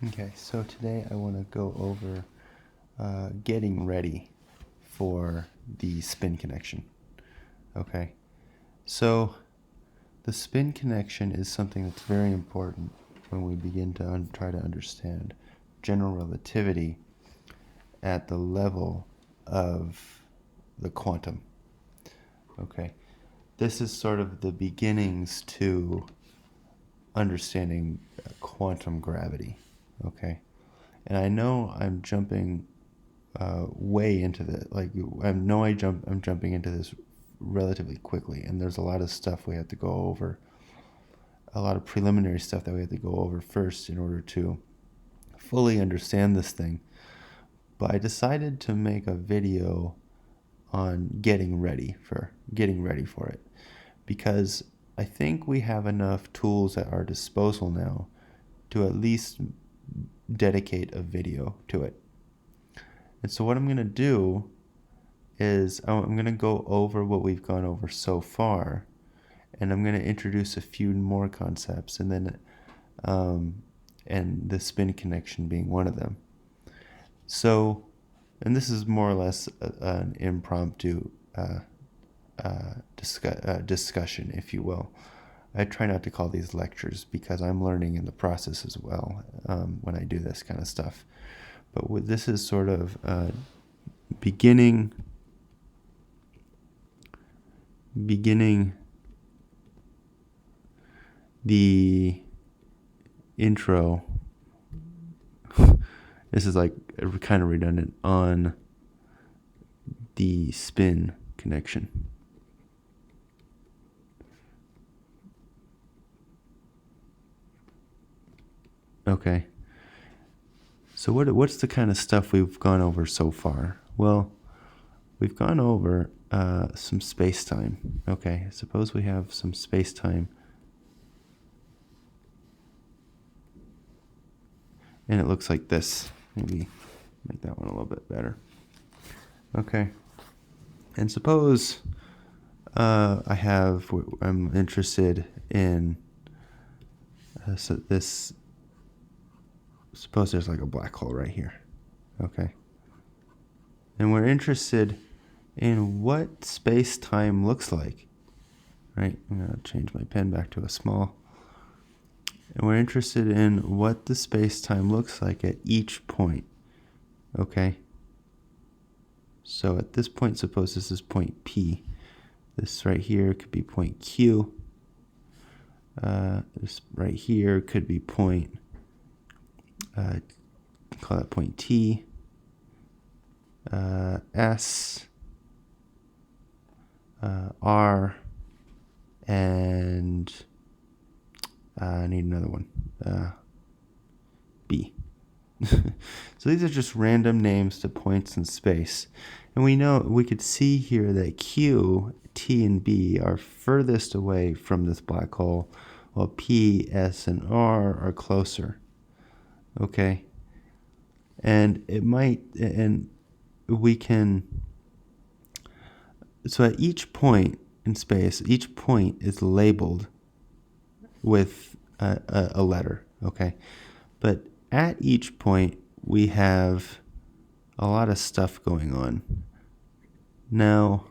Okay, so today I want to go over getting ready for the spin connection. Okay, so the spin connection is something that's very important when we begin to try to understand general relativity at the level of the quantum. Okay, this is sort of the beginnings to understanding quantum gravity. Okay, and I know I'm jumping way into the I'm jumping into this relatively quickly, and there's a lot of stuff we have to go over, a lot of preliminary stuff that we have to go over first in order to fully understand this thing. But I decided to make a video on getting ready for it, because I think we have enough tools at our disposal now to at least dedicate a video to it. And so what I'm going to do is I'm going to go over what we've gone over so far, and I'm going to introduce a few more concepts, and then and the spin connection being one of them. So, and this is more or less an impromptu discussion, if you will. I try not to call these lectures because I'm learning in the process as well when I do this kind of stuff. But this is sort of beginning the intro. This is like kind of redundant on the spin connection. Okay. So what's the kind of stuff we've gone over so far? Well, we've gone over some space-time. Okay, suppose we have some space-time, and it looks like this. Maybe make that one a little bit better. Okay, and suppose I'm interested in suppose there's like a black hole right here. Okay, and we're interested in what space-time looks like, right? I'm going to change my pen back to a small. And we're interested in what the space-time looks like at each point, okay? So at this point, suppose this is point P. This right here could be point Q. This right here could be point, call that point T. S, R, and I need another one, B. So these are just random names to points in space. And we could see here that Q, T, and B are furthest away from this black hole, while P, S, and R are closer. Okay? And so at each point in space, each point is labeled with a letter, okay? But at each point, we have a lot of stuff going on. Now,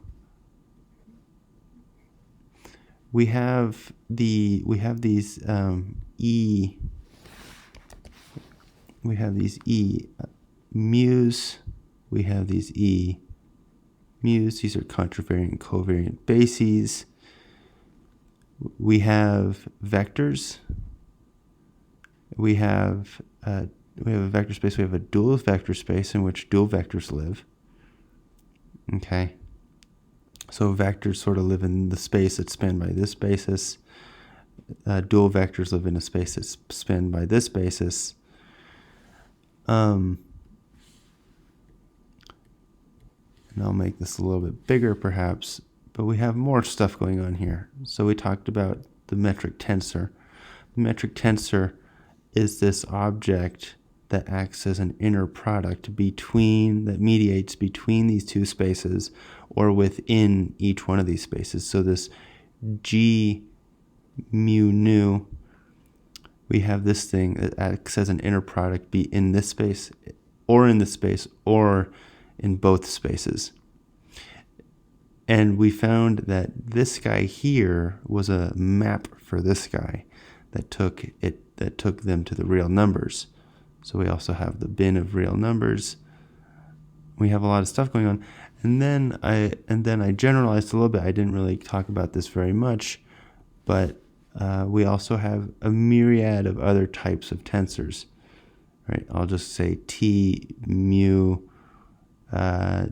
we have these E mu's, we have these E mu's. These are contravariant and covariant bases. We have vectors. We have a vector space. We have a dual vector space in which dual vectors live. Okay. So vectors sort of live in the space that's spanned by this basis. Dual vectors live in a space that's spanned by this basis. And I'll make this a little bit bigger perhaps, but we have more stuff going on here. So we talked about the metric tensor. The metric tensor is this object that acts as an inner product that mediates between these two spaces or within each one of these spaces. So this G mu nu we have this thing that acts as an inner product, be in this space or in this space or in both spaces. And we found that this guy here was a map for this guy that took them to the real numbers. So we also have the bin of real numbers. We have a lot of stuff going on. And then I generalized a little bit. I didn't really talk about this very much, but we also have a myriad of other types of tensors. Right? I'll just say T, mu,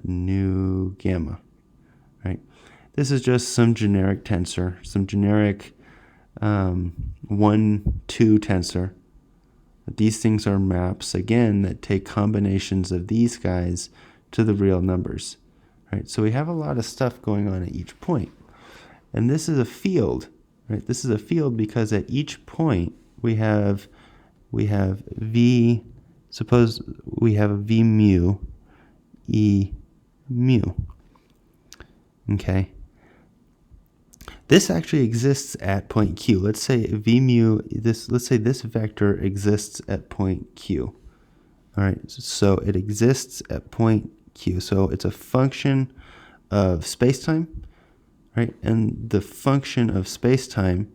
nu, gamma. Right? This is just some generic tensor, some generic 1-2 tensor. These things are maps, again, that take combinations of these guys to the real numbers. Right? So we have a lot of stuff going on at each point. And this is a field. Right? This is a field because at each point we have V, suppose we have a V mu, E mu. Okay. This actually exists at point Q. Let's say V mu, let's say this vector exists at point Q. All right, so it exists at point Q. So it's a function of spacetime, right? And the function of spacetime,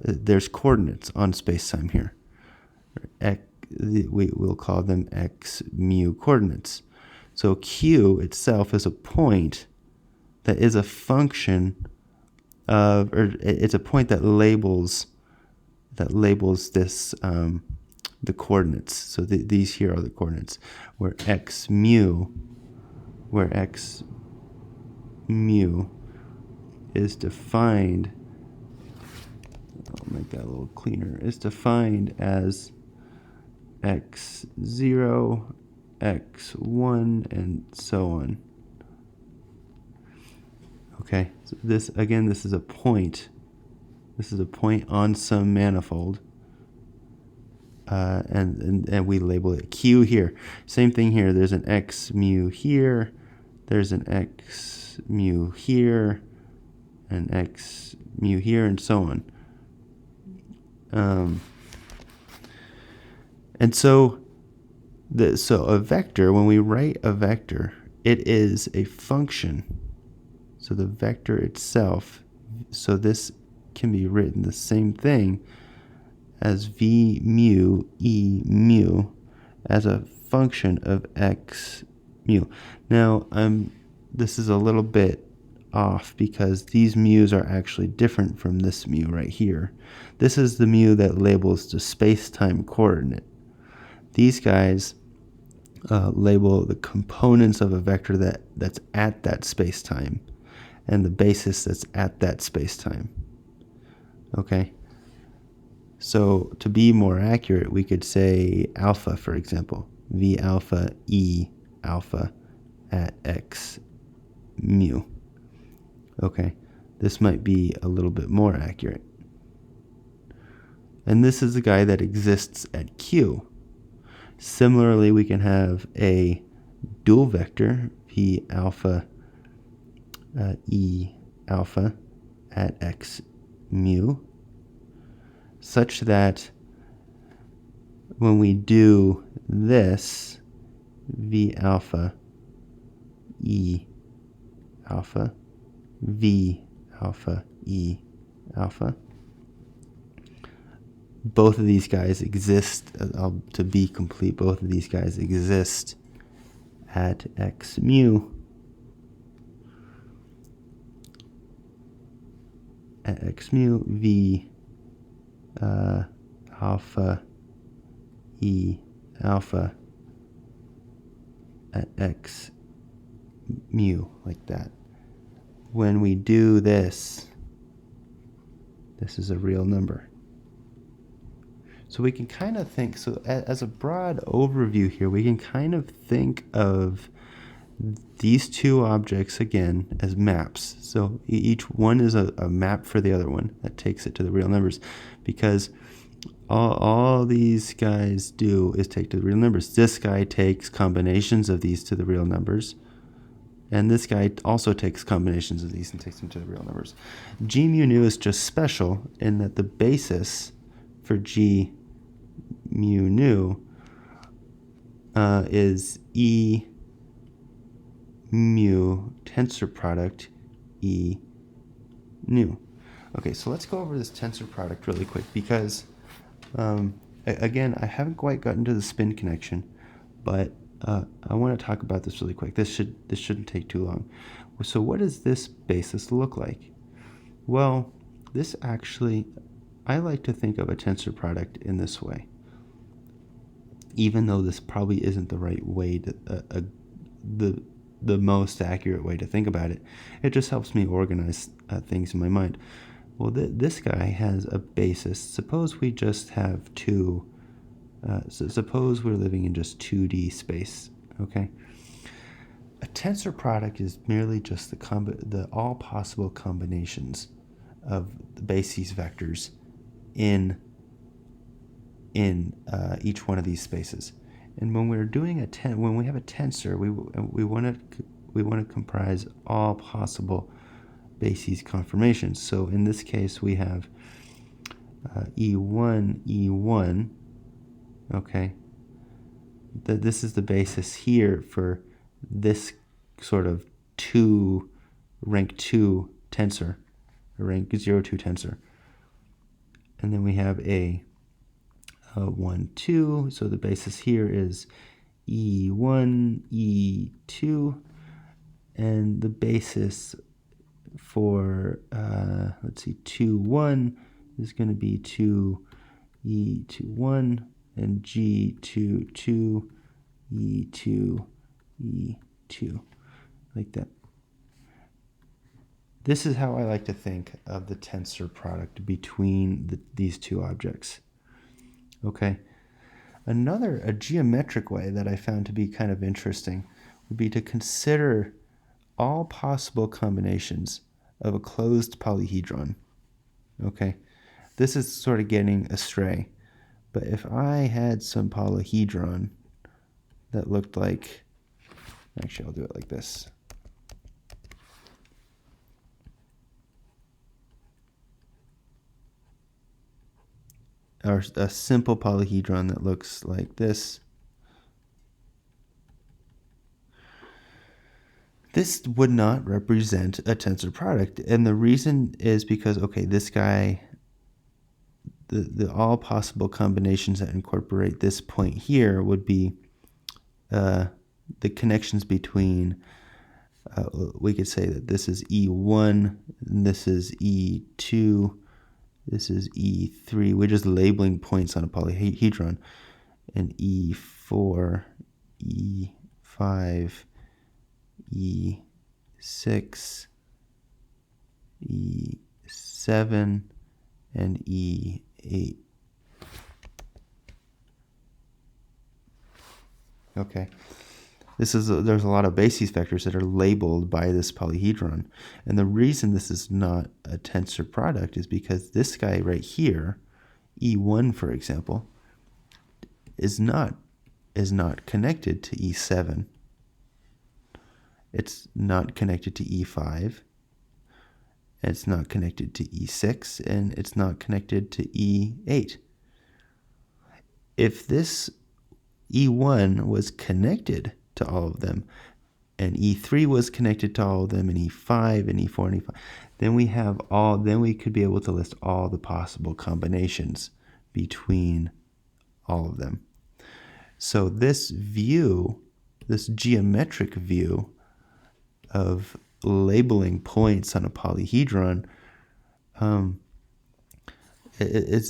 there's coordinates on spacetime here. We'll call them x mu coordinates. So Q itself is a point that is a function of, or it's a point that labels this the coordinates. So these here are the coordinates where x mu is defined. I'll make that a little cleaner. Is defined as x0, x1, and so on. Okay, so this is a point. This is a point on some manifold, and we label it Q here. Same thing here. There's an x mu here. There's an x mu here, an x mu here, and so on. And so a vector, when we write a vector, it is a function. So the vector itself, so this can be written the same thing as V mu E mu as a function of x mu. Now, this is a little bit off because these mu's are actually different from this mu right here. This is the mu that labels the space-time coordinate. These guys label the components of a vector that's at that space-time and the basis that's at that space-time. Okay? So to be more accurate, we could say alpha, for example. V alpha E alpha at x mu. Okay? This might be a little bit more accurate. And this is the guy that exists at Q. Similarly, we can have a dual vector, V alpha E alpha at x mu, such that when we do this, V alpha E alpha, V alpha E alpha, both of these guys exist, to be complete, both of these guys exist at x mu. At x mu, V alpha E alpha at x mu, like that. When we do this, this is a real number. So we can kind of think, so as a broad overview here, we can kind of think of these two objects, again, as maps. So each one is a map for the other one that takes it to the real numbers, because all these guys do is take to the real numbers. This guy takes combinations of these to the real numbers, and this guy also takes combinations of these and takes them to the real numbers. G mu nu is just special in that the basis for G mu nu is E mu tensor product E nu. Okay, so let's go over this tensor product really quick because, again, I haven't quite gotten to the spin connection, but I want to talk about this really quick. This shouldn't take too long. So what does this basis look like? Well, this actually, I like to think of a tensor product in this way, even though this probably isn't the right way to the most accurate way to think about it. It just helps me organize things in my mind. Well, this guy has a basis. Suppose we just have two. So suppose we're living in just 2D space. Okay. A tensor product is merely just the all possible combinations of the basis vectors in each one of these spaces. And when we're doing when we have a tensor, we want to comprise all possible basis conformations. So in this case, we have E1. Okay. This is the basis here for this sort of rank 2 tensor, a rank 0,2 tensor. And then we have a 1, 2. So the basis here is E1, E2. And the basis for, let's see, 2, 1 is going to be 2, E2, 1. And G2, 2, E2, E2, like that. This is how I like to think of the tensor product between these two objects. Okay. A geometric way that I found to be kind of interesting would be to consider all possible combinations of a closed polyhedron. Okay. This is sort of getting astray. But if I had some polyhedron that looked like, actually I'll do it like this. Or a simple polyhedron that looks like this. This would not represent a tensor product. And the reason is because, okay, this guy, the all possible combinations that incorporate this point here would be the connections between, we could say that this is E1, and this is E2, this is E3. We're just labeling points on a polyhedron. And E4, E5, E6, E7, and E8. Okay. There's a lot of basis vectors that are labeled by this polyhedron. And the reason this is not a tensor product is because this guy right here, E1 for example, is not connected to E7. It's not connected to E5. It's not connected to E6, and it's not connected to E8. If this E1 was connected to all of them, and E3 was connected to all of them, and E5 and E4 and E5, then we could be able to list all the possible combinations between all of them. So this geometric view of labeling points on a polyhedron,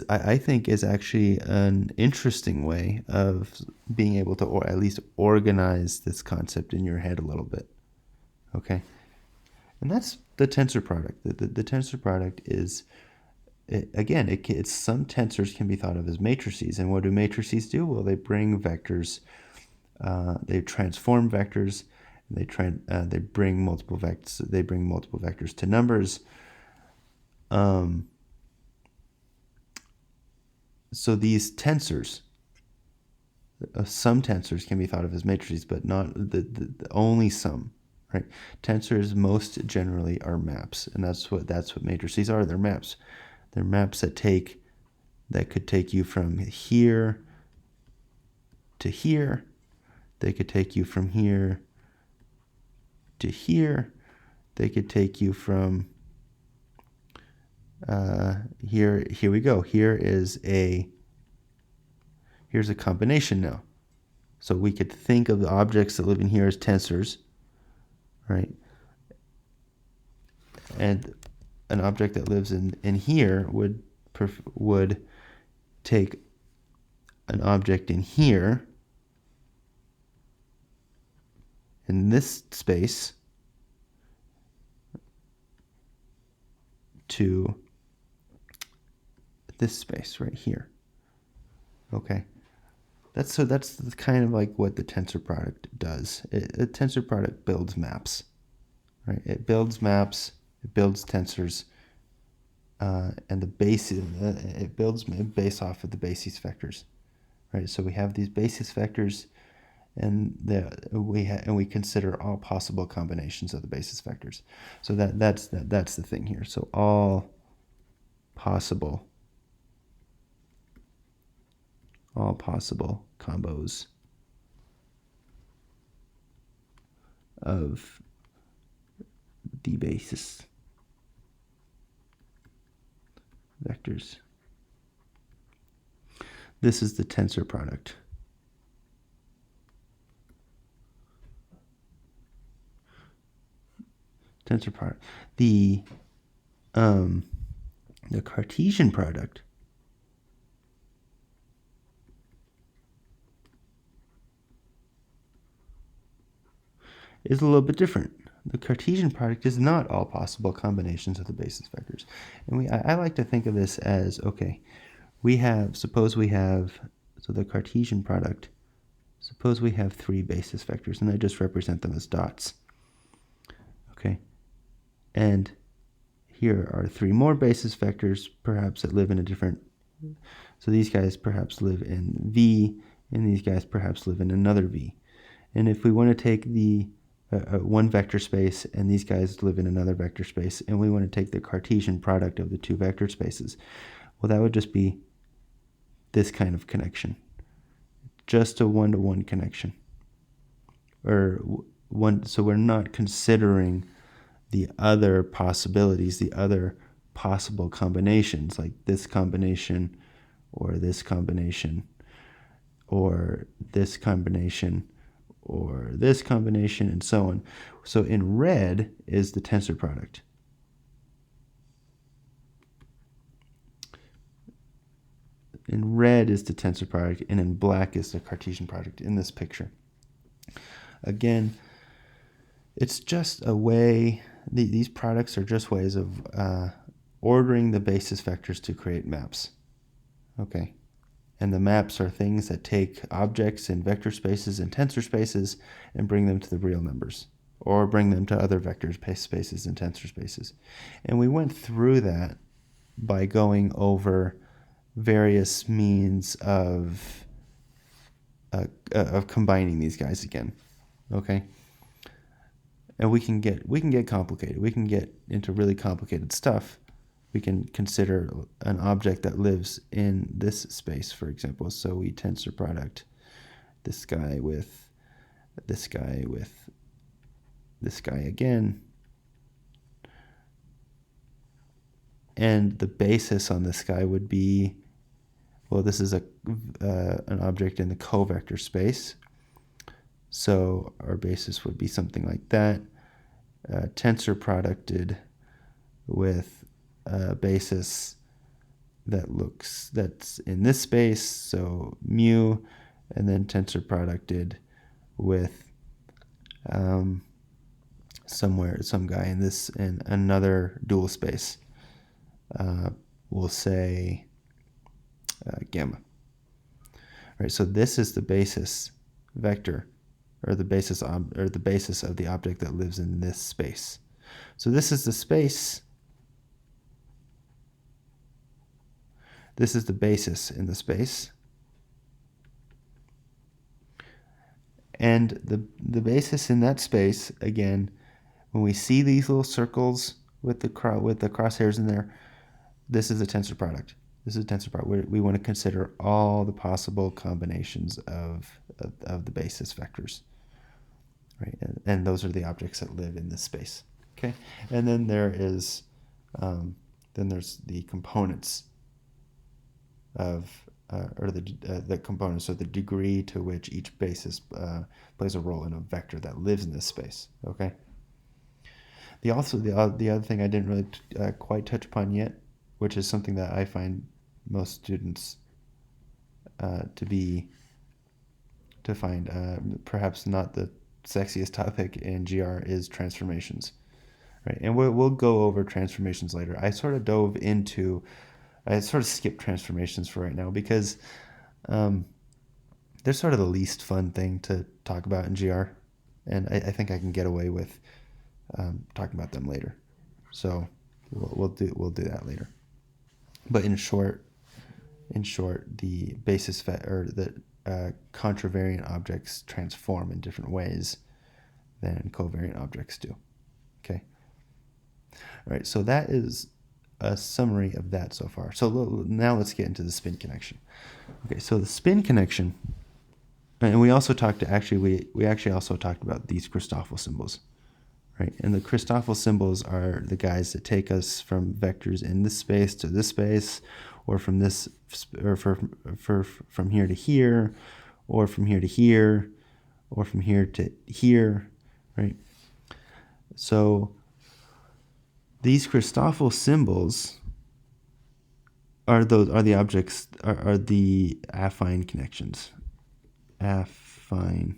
I think is actually an interesting way of being able to, or at least organize this concept in your head a little bit. Okay, and that's the tensor product. The tensor product is, it's some tensors can be thought of as matrices. And what do matrices do? Well, they bring vectors, they transform vectors, they bring multiple vectors to numbers. So these tensors, some tensors can be thought of as matrices, but not only some, right? Tensors most generally are maps, and that's what matrices are. They're maps. They're maps that take that could take you from here to here. They could take you from here to here. They could take you from here we go. Here's a combination now. So we could think of the objects that live in here as tensors, right? And an object that lives in here would take an object in here, in this space, to this space right here. Okay, that's kind of like what the tensor product does. A tensor product builds maps, right? It builds maps, it builds tensors, and the basis it builds based off of the basis vectors, right? So we have these basis vectors, and we consider all possible combinations of the basis vectors. So that's the thing here. So all possible combos of the basis vectors. This is the tensor product. Tensor product. The Cartesian product is a little bit different. The Cartesian product is not all possible combinations of the basis vectors. And I like to think of this as, okay, suppose we have the Cartesian product, suppose we have 3 basis vectors, and I just represent them as dots. Okay, and here are 3 more basis vectors, perhaps that live in a different, so these guys perhaps live in V, and these guys perhaps live in another V. And if we want to take the one vector space, and these guys live in another vector space, and we want to take the Cartesian product of the 2 vector spaces, well, that would just be this kind of connection, just a one-to-one connection, or one. So we're not considering the other possibilities, the other possible combinations, like this combination, or this combination, or this combination, or this combination, and so on. So in red is the tensor product. In red is the tensor product, and in black is the Cartesian product in this picture. Again, it's just a way, these products are just ways of ordering the basis vectors to create maps. Okay. And the maps are things that take objects in vector spaces and tensor spaces and bring them to the real numbers, or bring them to other vector spaces and tensor spaces. And we went through that by going over various means of combining these guys again. Okay. And we can get complicated. We can get into really complicated stuff. We can consider an object that lives in this space, for example. So we tensor product this guy with this guy with this guy again. And the basis on this guy would be, well, this is an object in the covector space. So our basis would be something like that. Tensor producted with a basis that's in this space, so mu, and then tensor producted with some guy in another dual space. We'll say gamma. Right, so this is the basis vector, or the basis of the object that lives in this space. So this is the space. This is the basis in the space. And the basis in that space, again, when we see these little circles with the crosshairs in there, this is a tensor product. This is tensor part. We want to consider all the possible combinations of the basis vectors, right? And those are the objects that live in this space. Okay, and then there's the components of or the components, or the degree to which each basis plays a role in a vector that lives in this space. Okay. The other thing I didn't really quite touch upon yet, which is something that I find most students to find perhaps not the sexiest topic in GR, is transformations, right? And we'll go over transformations later. I sort of skipped transformations for right now because they're sort of the least fun thing to talk about in GR, and I think I can get away with talking about them later. So we'll do that later. But in short, the basis or the contravariant objects transform in different ways than covariant objects do. Okay. All right. So that is a summary of that so far. So now let's get into the spin connection. Okay. So the spin connection, and we also talked we actually also talked about these Christoffel symbols, right? And the Christoffel symbols are the guys that take us from vectors in this space to this space, or from this, or from here to here, or from here to here, or from here to here, right? So these Christoffel symbols are the objects, are the affine connections. Affine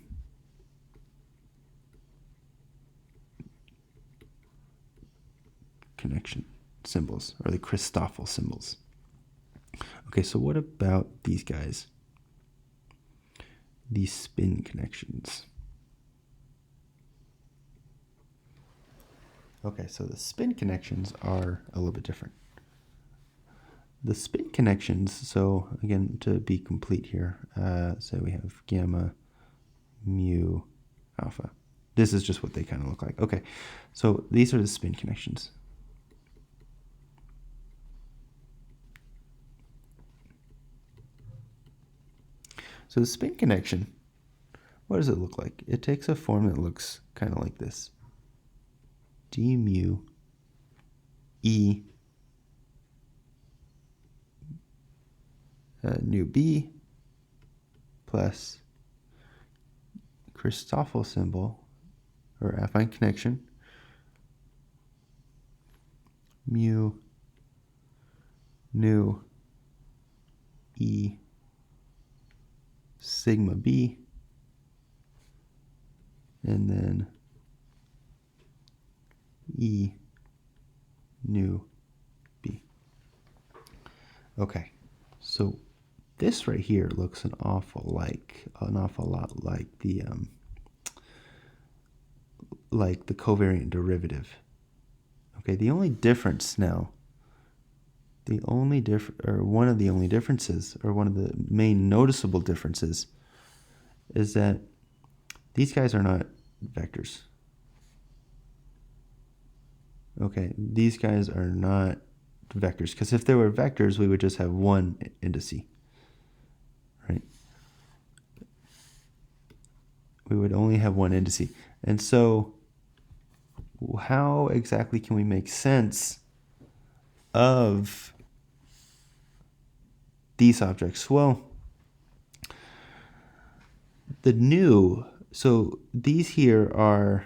connection symbols, or the Christoffel symbols. Okay, so what about these guys? These spin connections. Okay, so the spin connections are a little bit different. The spin connections, so again, to be complete here, so we have gamma, mu, alpha. This is just what they kind of look like. Okay, so these are the spin connections. So the spin connection, what does it look like? It takes a form that looks kind of like this. D mu E nu B plus Christoffel symbol, or affine connection, mu nu E sigma B, and then E nu B. Okay, so this right here looks an awful lot like the covariant derivative. Okay, the only difference now, one of the only differences, or one of the main noticeable differences, is that these guys are not vectors. Okay, these guys are not vectors, because if they were vectors, we would just have one indice, right? We would only have one indice. And so how exactly can we make sense of these objects? Well, so these here are,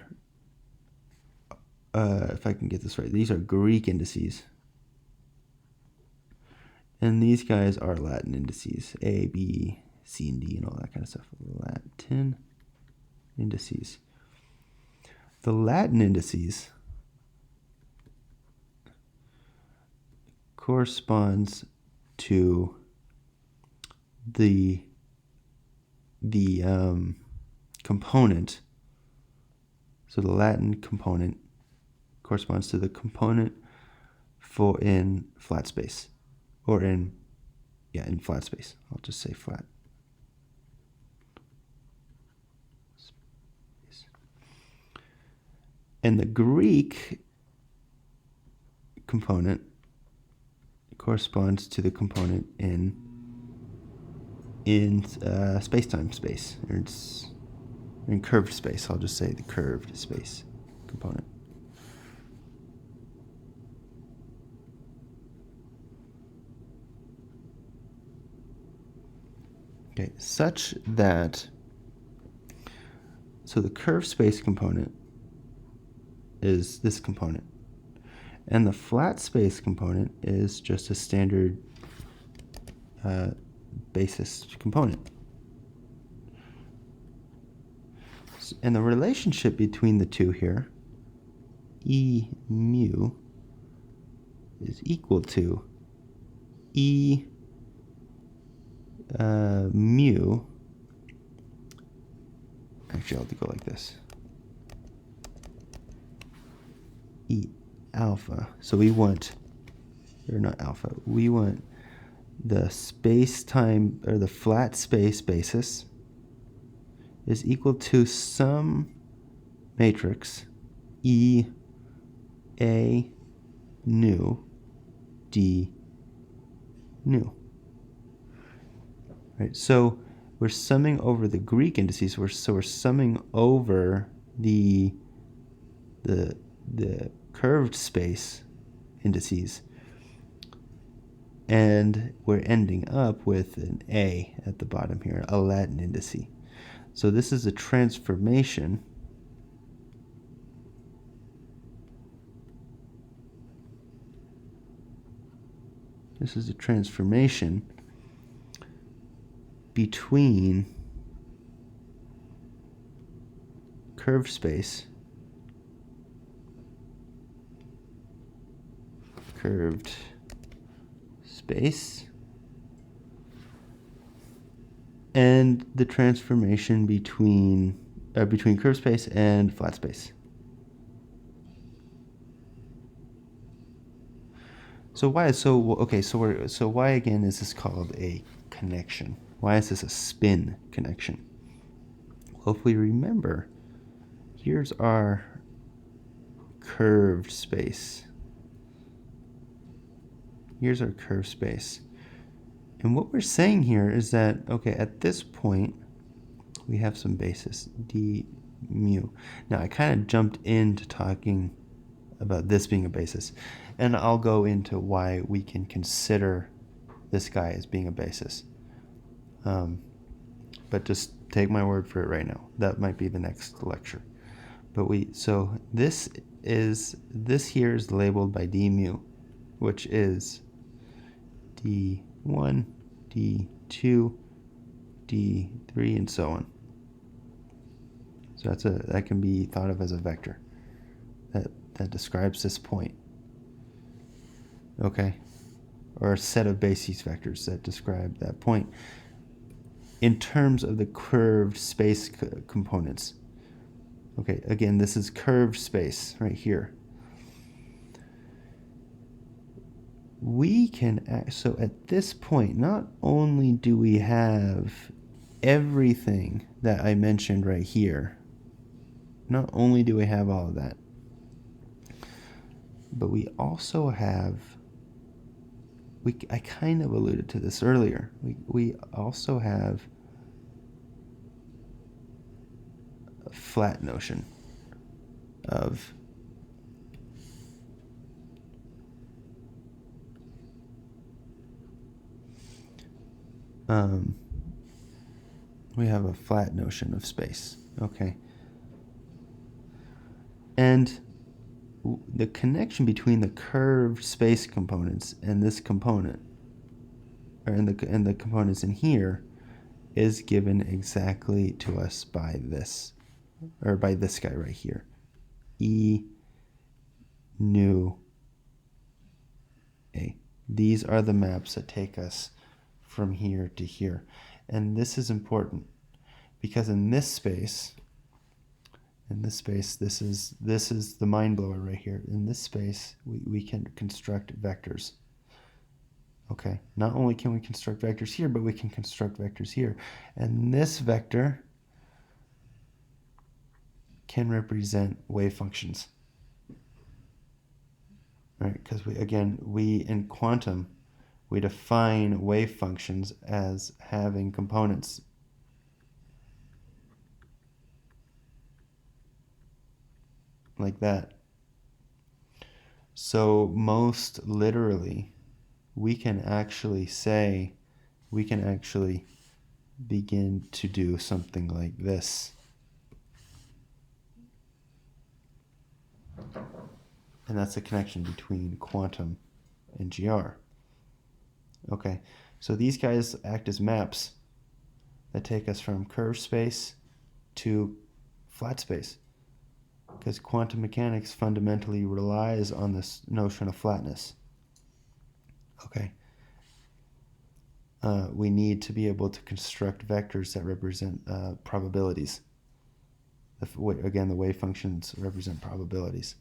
if I can get this right, these are Greek indices. And these guys are Latin indices, A, B, C, and D, and all that kind of stuff. Latin indices. The Latin indices corresponds to the component. So the Latin component corresponds to the component for in flat space, or in flat space. I'll just say flat space. And the Greek component corresponds to the component in space-time space, or it's in curved space. I'll just say the curved space component. Okay, such that, so the curved space component is this component, and the flat space component is just a standard basis component. And the relationship between the two here, E mu, is equal to E mu. Actually, I'll have to go like this. E alpha. So we want, or not alpha, we want the space-time, or the flat space basis is equal to some matrix E A nu D nu. Right, so we're summing over the Greek indices. So we're summing over the curved space indices, and we're ending up with an A at the bottom here, a Latin indice. So this is a transformation between curved space and the transformation between curved space and flat space. So why why again is this called a connection? Why is this a spin connection? Well, if we remember, here's our curved space. Here's our curved space. And what we're saying here is that, okay, at this point, we have some basis, d mu. Now, I kind of jumped into talking about this being a basis, and I'll go into why we can consider this guy as being a basis. But just take my word for it right now. That might be the next lecture. But so this here is labeled by d mu, which is d1, d2, d3, and so on. So that can be thought of as a vector that describes this point. Okay, or a set of basis vectors that describe that point in terms of the curved space components. Okay, again, this is curved space right here. We can, so at this point, not only do we have everything that I mentioned right here, not only do we have all of that, but we also have, I kind of alluded to this earlier, we also have a flat notion of we have a flat notion of space, okay? And the connection between the curved space components and this component, or and the components in here, is given exactly to us by this, or by this guy right here, E nu A. These are the maps that take us from here to here. And this is important because in this space, this is the mind blower right here. In this space, we can construct vectors. Okay, not only can we construct vectors here, but we can construct vectors here. And this vector can represent wave functions. Right, because we in quantum, we define wave functions as having components like that. So most literally, we can actually begin to do something like this. And that's the connection between quantum and GR. Okay, so these guys act as maps that take us from curved space to flat space, because quantum mechanics fundamentally relies on this notion of flatness. Okay. We need to be able to construct vectors that represent probabilities. Again, the wave functions represent probabilities.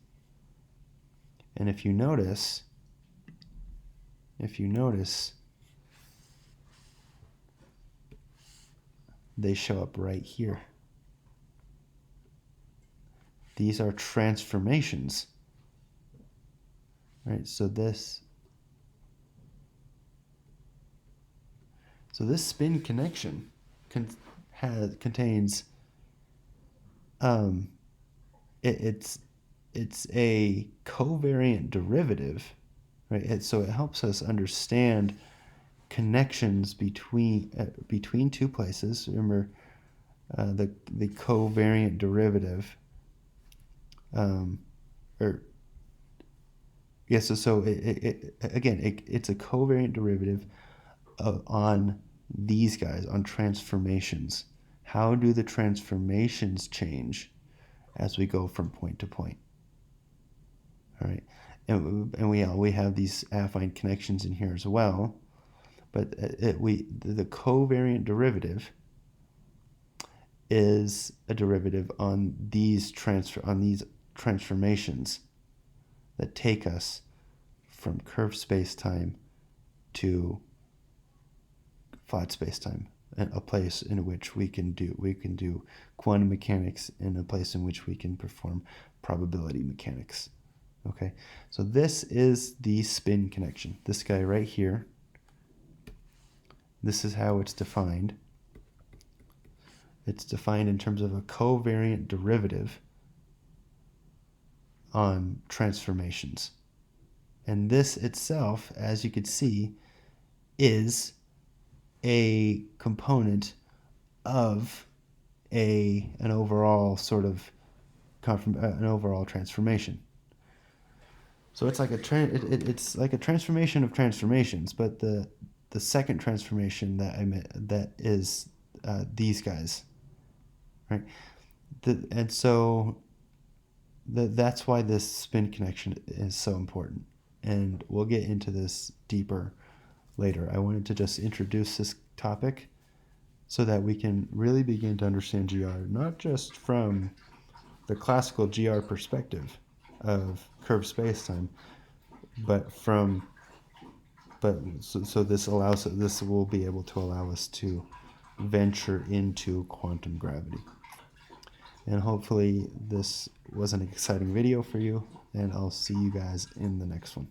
And if you notice, they show up right here. These are transformations, right? So this spin connection contains it's a covariant derivative, right? So it helps us understand connections between two places. Remember, the covariant derivative, it's a covariant derivative on these guys, on transformations. How do the transformations change as we go from point to point? All right, and we have these affine connections in here as well, but the covariant derivative is a derivative on these transformations that take us from curved space-time to flat space-time, and a place in which we can do quantum mechanics, in a place in which we can perform probability mechanics. Okay, so this is the spin connection. This guy right here. This is how it's defined. It's defined in terms of a covariant derivative on transformations. And this itself, as you can see, is a component of an overall sort of an overall transformation. So it's like it's like a transformation of transformations, but the second transformation that is these guys, right? That's why this spin connection is so important, and we'll get into this deeper later. I wanted to just introduce this topic so that we can really begin to understand GR, not just from the classical GR perspective of curved spacetime, so this will be able to allow us to venture into quantum gravity. And hopefully this was an exciting video for you, and I'll see you guys in the next one.